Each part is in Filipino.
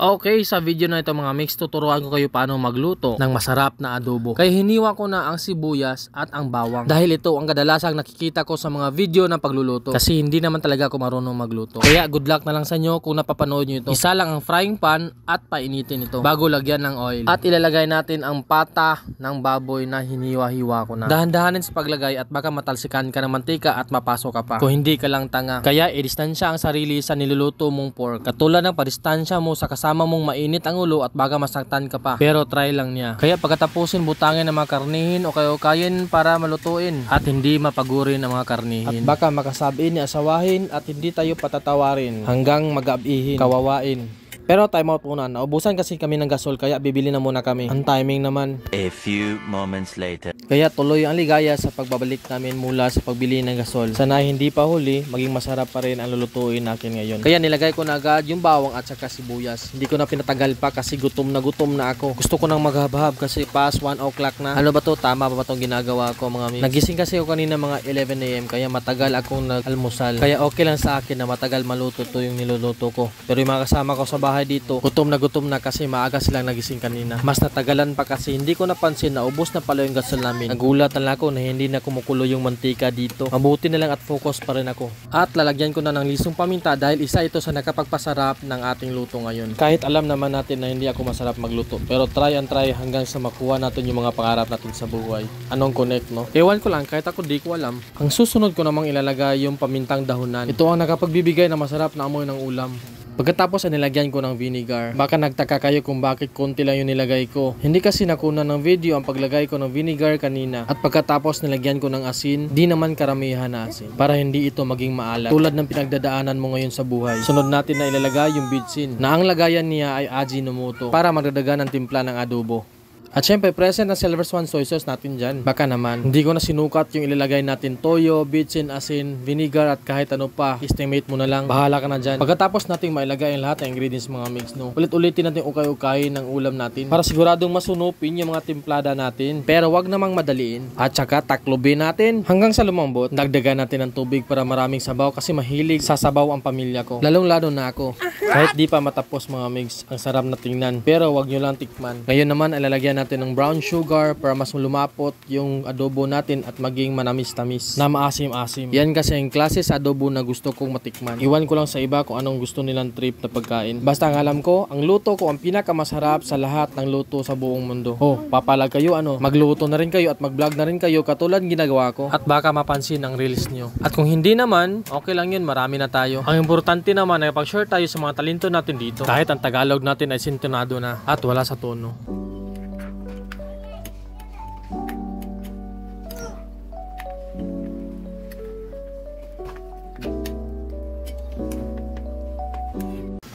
Okay, sa video na ito mga mix, tuturuan ko kayo paano magluto ng masarap na adobo. Kaya hiniwa ko na ang sibuyas at ang bawang. Dahil ito ang kadalasang nakikita ko sa mga video ng pagluluto. Kasi hindi naman talaga ako marunong magluto. Kaya good luck na lang sa inyo kung napapanood nyo ito. Isa lang ang frying pan at painitin ito bago lagyan ng oil. At ilalagay natin ang pata ng baboy na hiniwa-hiwa ko na. Dahan-dahanin sa paglagay at baka matalsikan ka ng mantika at mapasok ka pa. Kung hindi ka lang tanga. Kaya i-distansya ang sarili sa niluluto mong pork. Katulad ng padistansya mo sa kasama mong mainit ang ulo at baga masaktan ka pa. Pero try lang niya. Kaya pagkatapusin butangin ang mga karnihin o kayo-kayin para malutuin at hindi mapagurin ang mga karnihin. At baka makasabihin ni asawahin at hindi tayo patatawarin hanggang mag-abihin, kawawain. Pero time out muna. Naubusan kasi kami ng gasol kaya bibili na muna kami. Ang timing naman. A few moments later. Kaya tuloy ang ligaya sa pagbabalik namin mula sa pagbili ng gasol. Sana hindi pa huli, maging masarap pa rin ang lulutuin natin ngayon. Kaya nilagay ko na agad yung bawang at saka sibuyas. Hindi ko na pinatagal pa kasi gutom na ako. Gusto ko nang maghabhab kasi past 1 o'clock na. Ano ba to? Tama ba itong ginagawa ko mga mix? Nagising kasi ako kanina mga 11 AM kaya matagal akong nag-almusal. Kaya okay lang sa akin na matagal maluto to yung niluluto ko. Pero yung mga kasama ko sa bahay dito, gutom na kasi maaga silang nagising kanina. Mas natagalan pa kasi hindi ko napansin na ubos na pala yung gasol namin. Nagulat na lang ako na hindi na kumukulo yung mantika dito. Mabuti na lang at focus pa rin ako. At lalagyan ko na ng lisong paminta dahil isa ito sa nakapagpasarap ng ating luto ngayon. Kahit alam naman natin na hindi ako masarap magluto, pero try and try hanggang sa makuha natin yung mga pangarap natin sa buhay. Anong connect, no? Ewan ko lang, kahit ako di ko alam. Ang susunod ko namang ilalagay yung pamintang dahunan. Ito ang nakapagbibigay ng masarap na amoy ng ulam. Pagkatapos ay nilagyan ko ng vinegar. Baka nagtaka kayo kung bakit konti lang yung nilagay ko. Hindi kasi nakuna ng video ang paglagay ko ng vinegar kanina. At pagkatapos nilagyan ko ng asin, di naman karamihan na asin. Para hindi ito maging maalat. Tulad ng pinagdadaanan mo ngayon sa buhay. Sunod natin na ilalagay yung bitsin. Na ang lagayan niya ay Ajinomoto. Para magdadagan ng timpla ng adobo. At syempre, present na silver swan soy sauce natin dyan. Baka naman, hindi ko na sinukat yung ilalagay natin toyo, bitsin, asin, vinegar at kahit ano pa. Estimate mo na lang. Bahala ka na dyan. Pagkatapos natin mailagay ang lahat ng ingredients mga mix, no? Ulit-ulitin natin ukay-ukay ng ulam natin. Para siguradong masunupin yung mga timplada natin. Pero wag namang madaliin. At saka taklobin natin hanggang sa lumambot. Dagdagan natin ng tubig para maraming sabaw kasi mahilig sa sabaw ang pamilya ko. Lalong-lalo na ako. Kahit di pa matapos mga mix, ang sarap na tingnan. Pero wag nyo lang tikman. Ngayon naman, ilalagyan natin ng brown sugar para mas lumapot yung adobo natin at maging manamis-tamis na maasim-asim. Yan kasi ang klase sa adobo na gusto kong matikman. Iwan ko lang sa iba kung anong gusto nilang trip na pagkain. Basta ang alam ko, ang luto ko ang pinakamasarap sa lahat ng luto sa buong mundo. Oh, papalag kayo magluto na rin kayo at mag-vlog na rin kayo katulad ginagawa ko. At baka mapansin ang reels nyo. At kung hindi naman, okay lang yun, marami na tayo. Ang importante naman ay pag-share tayo sa mga talento natin dito. Kahit ang Tagalog natin ay sintonado na at wala sa tono.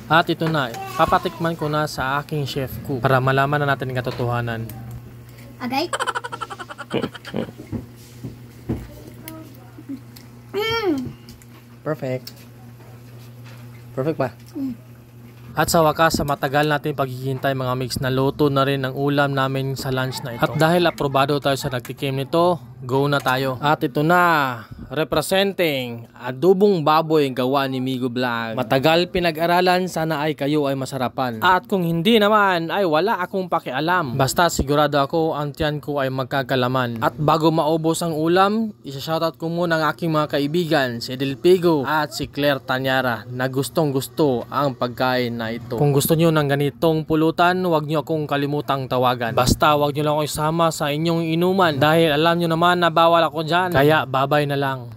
At ito na, papatikman ko na sa aking chef cook para malaman na natin ang katotohanan. Agay? Perfect. Perfect ba? At sa wakas, sa matagal natin paghihintay mga mix, na luto na rin ang ulam namin sa lunch na ito. At dahil aprobado tayo sa nagtikim nito, go na tayo. At ito na, representing adobong baboy gawa ni Migo Vlog. Matagal pinag-aralan, sana ay kayo ay masarapan. At kung hindi naman, ay wala akong pakialam. Basta sigurado ako ang tiyan ko ay magkakalaman. At bago maubos ang ulam, isa-shoutout ko muna ang aking mga kaibigan, si Delpigo at si Claire Tanyara, na gustong gusto ang pagkain na ito. Kung gusto nyo ng ganitong pulutan, huwag nyo akong kalimutang tawagan. Basta huwag nyo lang ako isama sa inyong inuman dahil alam nyo naman na bawal ako dyan. Kaya babay na lang.